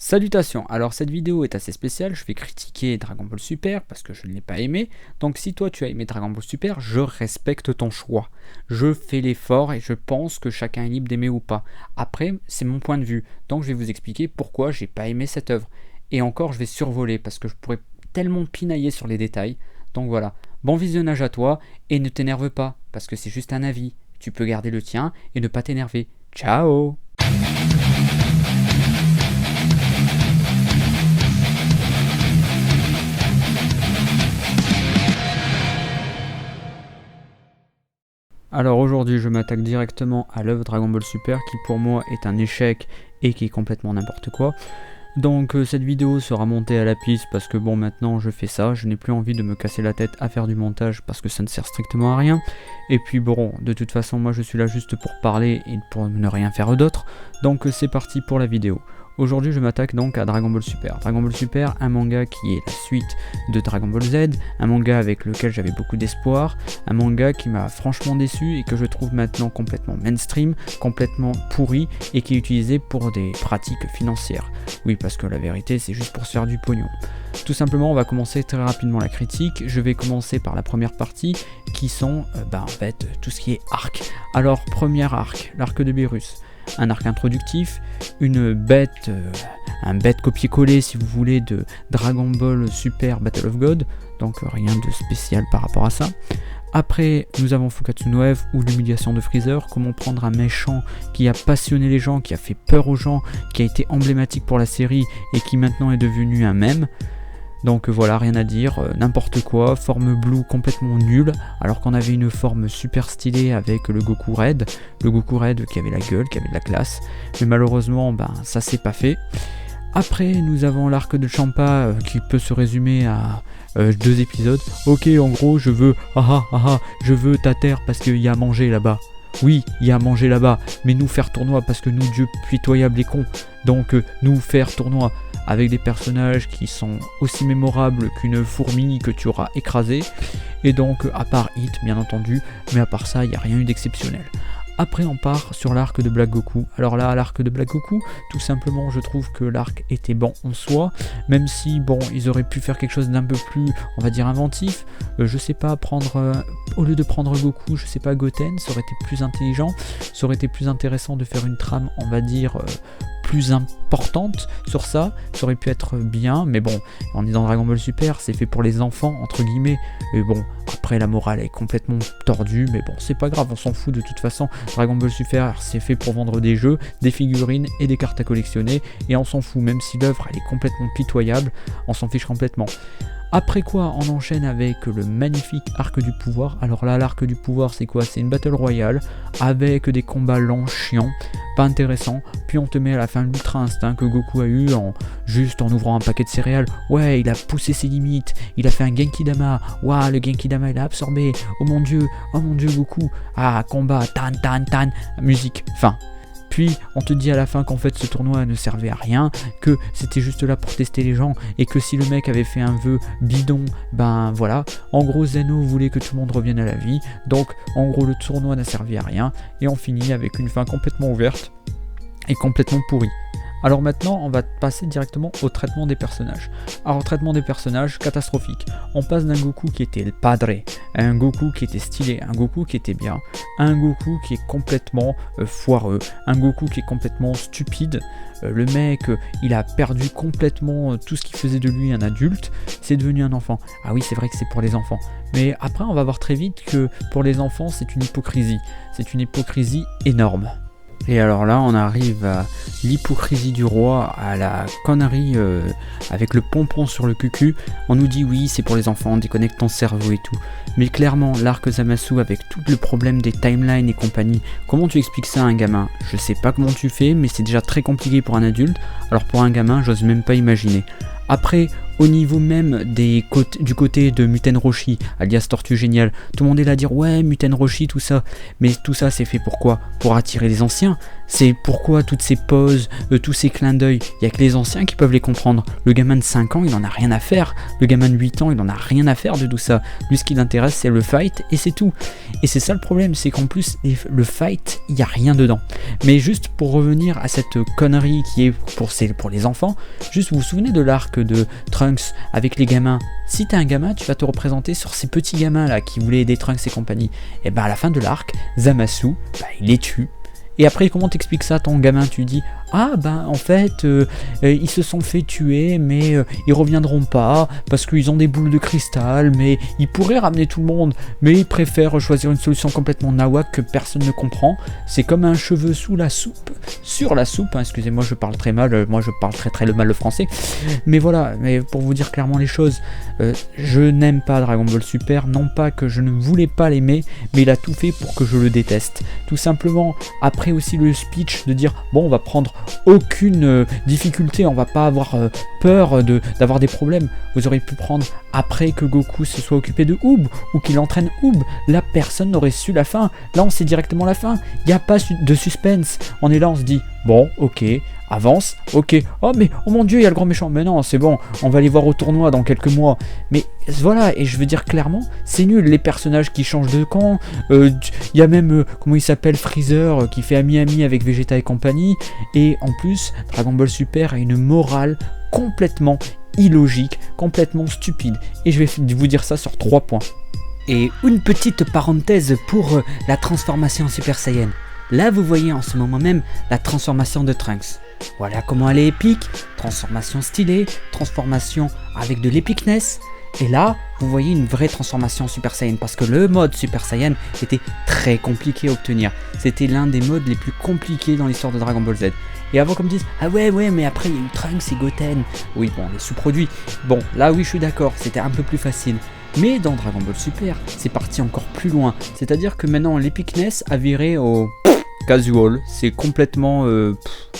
Salutations, alors cette vidéo est assez spéciale, je vais critiquer Dragon Ball Super parce que je ne l'ai pas aimé, donc si toi tu as aimé Dragon Ball Super, je respecte ton choix. Je fais l'effort et je pense que chacun est libre d'aimer ou pas. Après, c'est mon point de vue, donc je vais vous expliquer pourquoi j'ai pas aimé cette œuvre. Et encore, je vais survoler parce que je pourrais tellement pinailler sur les détails. Donc voilà, bon visionnage à toi et ne t'énerve pas parce que c'est juste un avis. Tu peux garder le tien et ne pas t'énerver. Ciao! Alors aujourd'hui je m'attaque directement à l'œuvre Dragon Ball Super qui pour moi est un échec et qui est complètement n'importe quoi. Donc cette vidéo sera montée à la piste parce que bon maintenant je fais ça, je n'ai plus envie de me casser la tête à faire du montage parce que ça ne sert strictement à rien. Et puis bon, de toute façon moi je suis là juste pour parler et pour ne rien faire d'autre. Donc c'est parti pour la vidéo. Aujourd'hui je m'attaque donc à Dragon Ball Super. Dragon Ball Super, un manga qui est la suite de Dragon Ball Z, un manga avec lequel j'avais beaucoup d'espoir, un manga qui m'a franchement déçu et que je trouve maintenant complètement mainstream, complètement pourri et qui est utilisé pour des pratiques financières. Oui, parce que la vérité c'est juste pour se faire du pognon. Tout simplement on va commencer très rapidement la critique, je vais commencer par la première partie qui sont en fait tout ce qui est arc. Alors premier arc, l'arc de Beerus. Un arc introductif, un bête copier-coller si vous voulez de Dragon Ball Super Battle of God, donc rien de spécial par rapport à ça. Après nous avons Fukatsu no F ou l'humiliation de Freezer, comment prendre un méchant qui a passionné les gens, qui a fait peur aux gens, qui a été emblématique pour la série et qui maintenant est devenu un mème. Donc voilà, rien à dire, n'importe quoi, forme Blue complètement nulle, alors qu'on avait une forme super stylée avec le Goku Red qui avait la gueule, qui avait de la classe, mais malheureusement ça s'est pas fait. Après nous avons l'arc de Champa qui peut se résumer à 2 épisodes. Ok, en gros je veux, je veux ta terre parce qu'il y a à manger là-bas. Oui, il y a à manger là-bas, mais nous faire tournoi parce que nous dieux pitoyables et cons, donc nous faire tournoi avec des personnages qui sont aussi mémorables qu'une fourmi que tu auras écrasée, et donc à part Hit bien entendu, mais à part ça il n'y a rien eu d'exceptionnel. Après on part sur l'arc de Black Goku. Alors là, l'arc de Black Goku, tout simplement je trouve que l'arc était bon en soi, même si bon ils auraient pu faire quelque chose d'un peu plus, on va dire inventif, je sais pas, au lieu de prendre Goku, je sais pas, Goten, ça aurait été plus intelligent, ça aurait été plus intéressant de faire une trame, on va dire, plus importante sur ça aurait pu être bien, mais bon, on est dans Dragon Ball Super, c'est fait pour les enfants, entre guillemets, et bon, après la morale est complètement tordue, mais bon, c'est pas grave, on s'en fout de toute façon, Dragon Ball Super, c'est fait pour vendre des jeux, des figurines et des cartes à collectionner, et on s'en fout, même si l'œuvre elle est complètement pitoyable, on s'en fiche complètement. Après quoi, on enchaîne avec le magnifique arc du pouvoir. Alors là, l'arc du pouvoir, c'est quoi? C'est une battle royale avec des combats lents, chiants, pas intéressants. Puis on te met à la fin l'ultra instinct que Goku a eu en ouvrant un paquet de céréales. Ouais, il a poussé ses limites, il a fait un Genki Dama. Waouh, le Genki Dama, il a absorbé. Oh mon dieu Goku. Ah, combat, tan, musique, fin. Puis on te dit à la fin qu'en fait ce tournoi ne servait à rien, que c'était juste là pour tester les gens et que si le mec avait fait un vœu bidon, voilà. En gros Zeno voulait que tout le monde revienne à la vie, donc en gros le tournoi n'a servi à rien et on finit avec une fin complètement ouverte et complètement pourrie. Alors maintenant, on va passer directement au traitement des personnages. Alors, traitement des personnages, catastrophique. On passe d'un Goku qui était le padre, à un Goku qui était stylé, un Goku qui était bien, à un Goku qui est complètement foireux, un Goku qui est complètement stupide. Le mec, il a perdu complètement tout ce qui faisait de lui un adulte, c'est devenu un enfant. Ah oui, c'est vrai que c'est pour les enfants. Mais après, on va voir très vite que pour les enfants, c'est une hypocrisie. C'est une hypocrisie énorme. Et alors là, on arrive à l'hypocrisie du roi, à la connerie avec le pompon sur le cucu. On nous dit oui, c'est pour les enfants, déconnecte ton cerveau et tout. Mais clairement, l'arc Zamasu avec tout le problème des timelines et compagnie, comment tu expliques ça à un gamin? Je sais pas comment tu fais, mais c'est déjà très compliqué pour un adulte. Alors pour un gamin, j'ose même pas imaginer. Après, au niveau même du côté de Muten Roshi, alias Tortue Géniale. Tout le monde est là à dire ouais, Muten Roshi, tout ça. Mais tout ça, c'est fait pour quoi? Pour attirer les anciens. C'est pourquoi toutes ces poses, tous ces clins d'œil, il n'y a que les anciens qui peuvent les comprendre. Le gamin de 5 ans, il en a rien à faire. Le gamin de 8 ans, il en a rien à faire de tout ça. Lui, ce qui l'intéresse, c'est le fight et c'est tout. Et c'est ça le problème, c'est qu'en plus, le fight, il n'y a rien dedans. Mais juste pour revenir à cette connerie qui est pour les enfants, juste vous vous souvenez de l'arc de Trunks avec les gamins? Si t'es un gamin, tu vas te représenter sur ces petits gamins là qui voulaient aider Trunks et compagnie. Et ben à la fin de l'arc, Zamasu, il les tue. Et après, comment t'expliques ça à ton gamin? Tu dis ah ben en fait ils se sont fait tuer mais ils reviendront pas parce qu'ils ont des boules de cristal, mais ils pourraient ramener tout le monde, mais ils préfèrent choisir une solution complètement nawak que personne ne comprend. C'est comme un cheveu sous la soupe, sur la soupe, hein, excusez-moi, je parle très mal, moi je parle très mal le français, mais voilà. Mais pour vous dire clairement les choses, je n'aime pas Dragon Ball Super, non pas que je ne voulais pas l'aimer, mais il a tout fait pour que je le déteste, tout simplement. Après aussi le speech de dire bon, on va prendre aucune difficulté, on va pas avoir peur d'avoir des problèmes. Vous auriez pu prendre après que Goku se soit occupé de Oob ou qu'il entraîne Oob. Là, personne n'aurait su la fin. Là, on sait directement la fin. Il n'y a pas de suspense. On est là, on se dit bon, ok, avance, ok. Oh mais oh mon dieu, il y a le grand méchant. Mais non, c'est bon, on va aller voir au tournoi dans quelques mois. Mais voilà, et je veux dire clairement, c'est nul. Les personnages qui changent de camp. Il y a même comment il s'appelle, Freezer qui fait ami avec Vegeta et compagnie. Et en plus, Dragon Ball Super a une morale complètement illogique, complètement stupide. Et je vais vous dire ça sur 3 points. Et une petite parenthèse pour la transformation en Super Saiyan. Là, vous voyez en ce moment même la transformation de Trunks. Voilà comment elle est épique, transformation stylée, transformation avec de l'épicness. Et là, vous voyez une vraie transformation en Super Saiyan, parce que le mode Super Saiyan était très compliqué à obtenir. C'était l'un des modes les plus compliqués dans l'histoire de Dragon Ball Z. Et avant qu'on me dise ah ouais mais après il y a eu Trunks et Goten. Oui bon, les sous-produits. Bon là oui je suis d'accord, c'était un peu plus facile. Mais dans Dragon Ball Super, c'est parti encore plus loin. C'est-à-dire que maintenant l'épicness a viré au casual. C'est complètement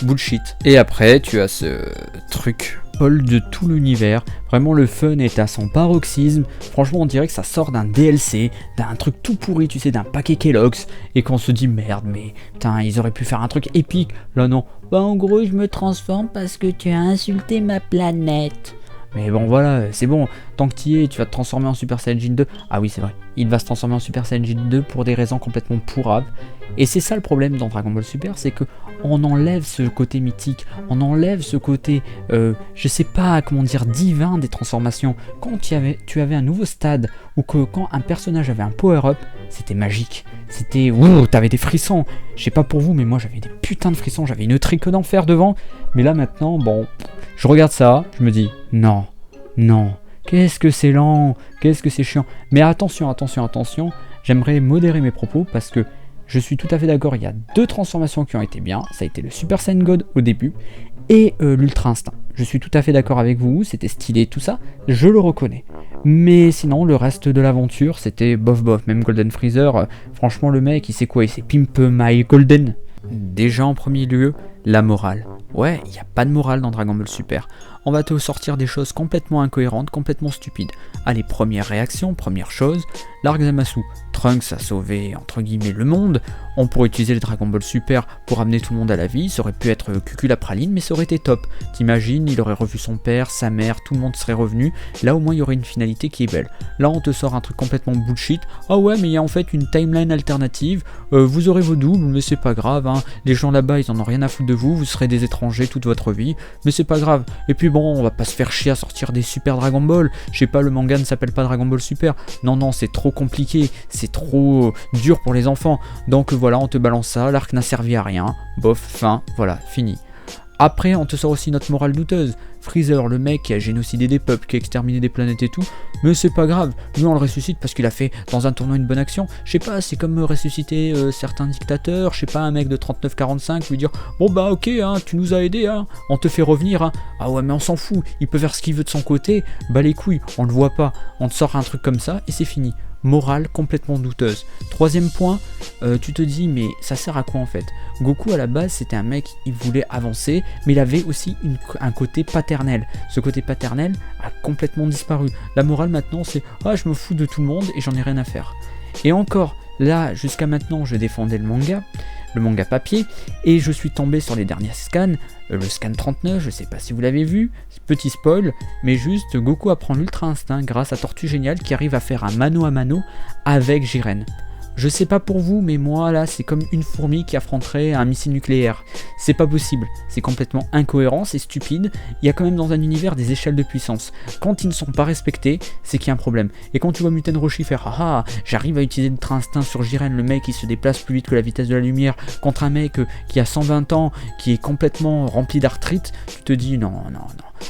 bullshit. Et après tu as ce truc de tout l'univers, vraiment le fun est à son paroxysme. Franchement on dirait que ça sort d'un DLC, d'un truc tout pourri, tu sais, d'un paquet Kellogg's, et qu'on se dit merde, mais putain, ils auraient pu faire un truc épique. Là non, bah en gros je me transforme parce que tu as insulté ma planète. Mais bon voilà, c'est bon, tant que tu y es, tu vas te transformer en Super Saiyajin 2. Ah oui c'est vrai, il va se transformer en Super Saiyajin 2 pour des raisons complètement pourraves. Et c'est ça le problème dans Dragon Ball Super, c'est que on enlève ce côté mythique, on enlève ce côté, je sais pas comment dire, divin des transformations. Quand tu avais un nouveau stade, ou que quand un personnage avait un power-up, c'était magique. C'était, ouh, t'avais des frissons. Je sais pas pour vous, mais moi j'avais des putains de frissons, j'avais une trique d'enfer devant. Mais là maintenant, bon, je regarde ça, je me dis, non, qu'est-ce que c'est lent, qu'est-ce que c'est chiant. Mais attention, j'aimerais modérer mes propos parce que je suis tout à fait d'accord, il y a 2 transformations qui ont été bien, ça a été le Super Saiyan God au début et l'Ultra Instinct. Je suis tout à fait d'accord avec vous, c'était stylé tout ça, je le reconnais. Mais sinon, le reste de l'aventure, c'était bof, même Golden Freezer, franchement le mec, il sait quoi, il sait Pimp My Golden. Déjà en premier lieu, la morale. Ouais, il n'y a pas de morale dans Dragon Ball Super. On va te sortir des choses complètement incohérentes, complètement stupides. Allez, première réaction, première chose, l'arc Zamasu. Trunks a sauvé, entre guillemets, le monde. On pourrait utiliser le Dragon Ball Super pour amener tout le monde à la vie. Ça aurait pu être Cucul la praline, mais ça aurait été top. T'imagines, il aurait revu son père, sa mère, tout le monde serait revenu. Là, au moins, il y aurait une finalité qui est belle. Là, on te sort un truc complètement bullshit. Ah ouais, mais il y a en fait une timeline alternative. Vous aurez vos doubles, mais c'est pas grave. Hein. Les gens là-bas, ils en ont rien à foutre de vous. Vous serez des étrangers toute votre vie, mais c'est pas grave. Et puis bon, on va pas se faire chier à sortir des Super Dragon Ball. Je sais pas, le manga ne s'appelle pas Dragon Ball Super. Non, c'est trop compliqué. C'est trop dur pour les enfants. Donc voilà, on te balance ça. L'arc n'a servi à rien. Bof, fin, voilà, fini. Après, on te sort aussi notre morale douteuse. Freezer, le mec qui a génocidé des peuples, qui a exterminé des planètes et tout, mais c'est pas grave, lui on le ressuscite parce qu'il a fait dans un tournoi une bonne action. Je sais pas, c'est comme ressusciter certains dictateurs, je sais pas, un mec de 39-45 lui dire bon bah ok, hein, tu nous as aidé, hein, on te fait revenir, hein. Ah ouais mais on s'en fout, il peut faire ce qu'il veut de son côté, bah les couilles, on le voit pas, on te sort un truc comme ça et c'est fini. morale complètement douteuse. Troisième point, tu te dis mais ça sert à quoi en fait? Goku à la base c'était un mec, il voulait avancer, mais il avait aussi un côté paternel. Ce côté paternel a complètement disparu. La morale maintenant c'est ah je me fous de tout le monde et j'en ai rien à faire. Et encore, là jusqu'à maintenant je défendais le manga papier, et je suis tombé sur les derniers scans, le scan 39, je sais pas si vous l'avez vu, petit spoil, mais juste Goku apprend l'ultra instinct grâce à Tortue Géniale qui arrive à faire un mano à mano avec Jiren. Je sais pas pour vous, mais moi là c'est comme une fourmi qui affronterait un missile nucléaire. C'est pas possible, c'est complètement incohérent, c'est stupide. Il y a quand même dans un univers des échelles de puissance. Quand ils ne sont pas respectés, c'est qu'il y a un problème. Et quand tu vois Muten Roshi faire ah j'arrive à utiliser notre instinct sur Jiren, le mec qui se déplace plus vite que la vitesse de la lumière, contre un mec qui a 120 ans, qui est complètement rempli d'arthrite, tu te dis non.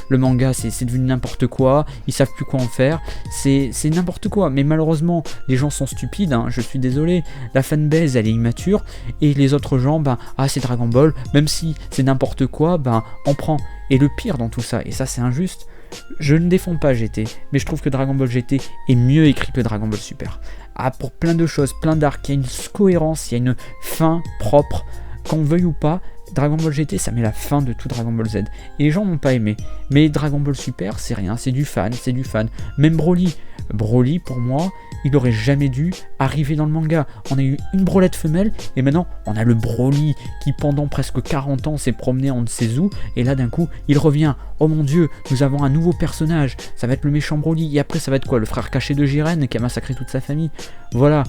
Le manga c'est devenu n'importe quoi, ils savent plus quoi en faire, c'est n'importe quoi, mais malheureusement les gens sont stupides, hein, je suis désolé, la fanbase elle est immature, et les autres gens, c'est Dragon Ball, même si c'est n'importe quoi, on prend. Et le pire dans tout ça, et ça c'est injuste, je ne défends pas GT, mais je trouve que Dragon Ball GT est mieux écrit que Dragon Ball Super. Pour plein de choses, plein d'arcs, il y a une cohérence, il y a une fin propre, qu'on veuille ou pas. Dragon Ball GT ça met la fin de tout Dragon Ball Z et les gens n'ont pas aimé, mais Dragon Ball Super c'est rien, c'est du fan, même Broly pour moi il aurait jamais dû arriver dans le manga. On a eu une brolette femelle et maintenant on a le Broly qui pendant presque 40 ans s'est promené en ne sait où, et là d'un coup il revient, oh mon dieu nous avons un nouveau personnage, ça va être le méchant Broly, et après ça va être quoi, le frère caché de Jiren qui a massacré toute sa famille, voilà.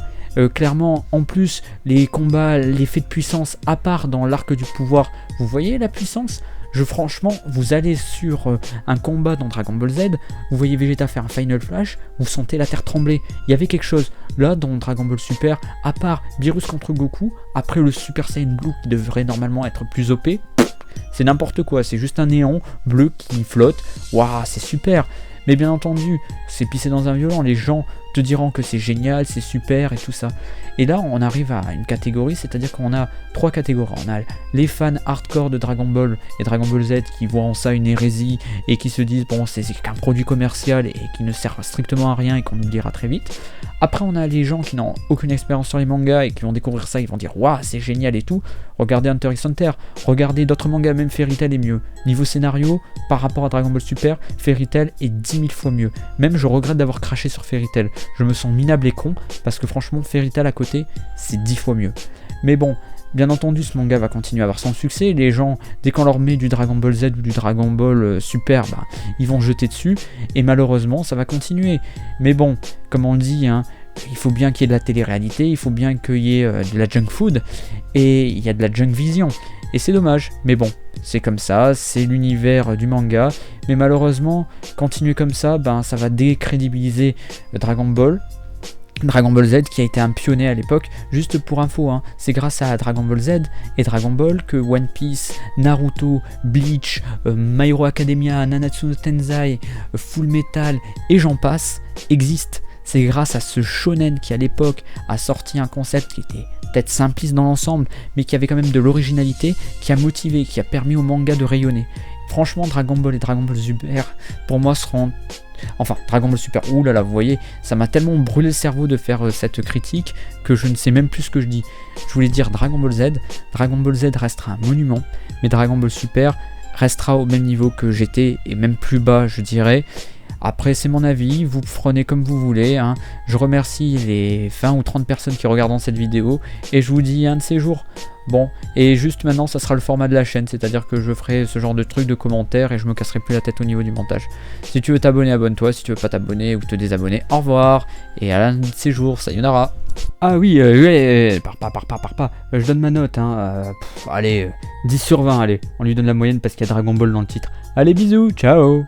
Clairement, en plus, les combats, l'effet de puissance, à part dans l'arc du pouvoir, vous voyez la puissance? Franchement, vous allez sur un combat dans Dragon Ball Z, vous voyez Vegeta faire un Final Flash, vous sentez la terre trembler. Il y avait quelque chose. Là, dans Dragon Ball Super, à part Beerus contre Goku, après le Super Saiyan Blue qui devrait normalement être plus OP, c'est n'importe quoi, c'est juste un néon bleu qui flotte. Waouh, c'est super. Mais bien entendu, c'est pissé dans un violon, les gens te diront que c'est génial, c'est super et tout ça. Et là, on arrive à une catégorie, c'est-à-dire qu'on a 3 catégories. On a les fans hardcore de Dragon Ball et Dragon Ball Z qui voient en ça une hérésie et qui se disent bon, c'est qu'un produit commercial et qui ne sert strictement à rien et qu'on oubliera très vite. Après, on a les gens qui n'ont aucune expérience sur les mangas et qui vont découvrir ça, ils vont dire waouh, c'est génial et tout. Regardez Hunter x Hunter, regardez d'autres mangas, même Fairy Tail est mieux. Niveau scénario, par rapport à Dragon Ball Super, Fairy Tail est 10 000 fois mieux. Même je regrette d'avoir craché sur Fairy Tail. Je me sens minable et con parce que franchement, Fairy Tail à côté, c'est 10 fois mieux. Mais bon, bien entendu, ce manga va continuer à avoir son succès. Les gens, dès qu'on leur met du Dragon Ball Z ou du Dragon Ball Super, ils vont jeter dessus. Et malheureusement, ça va continuer. Mais bon, comme on dit, hein, il faut bien qu'il y ait de la télé-réalité, il faut bien qu'il y ait de la junk food, et il y a de la junk vision. Et c'est dommage, mais bon, c'est comme ça, c'est l'univers du manga. Mais malheureusement, continuer comme ça, ça va décrédibiliser Dragon Ball Z qui a été un pionnier à l'époque. Juste pour info, hein, c'est grâce à Dragon Ball Z et Dragon Ball que One Piece, Naruto, Bleach, My Hero Academia, Nanatsu no Tensei, Full Metal et j'en passe existent. C'est grâce à ce shonen qui à l'époque a sorti un concept qui était peut-être simpliste dans l'ensemble, mais qui avait quand même de l'originalité, qui a motivé, qui a permis au manga de rayonner. Franchement, Dragon Ball et Dragon Ball Super, pour moi, seront... Enfin, Dragon Ball Super, oulala, vous voyez, ça m'a tellement brûlé le cerveau de faire cette critique que je ne sais même plus ce que je dis. Je voulais dire Dragon Ball Z restera un monument, mais Dragon Ball Super restera au même niveau que GT, et même plus bas, je dirais. Après, c'est mon avis, vous prenez comme vous voulez, hein. Je remercie les 20 ou 30 personnes qui regardent cette vidéo, et je vous dis un de ces jours. Bon, et juste maintenant, ça sera le format de la chaîne, c'est-à-dire que je ferai ce genre de truc de commentaires, et je me casserai plus la tête au niveau du montage. Si tu veux t'abonner, abonne-toi, si tu veux pas t'abonner ou te désabonner, au revoir, et à l'un de ces jours, sayonara. Ah oui, pars pas, je donne ma note, hein, allez, 10 sur 20, allez, on lui donne la moyenne parce qu'il y a Dragon Ball dans le titre. Allez, bisous, ciao.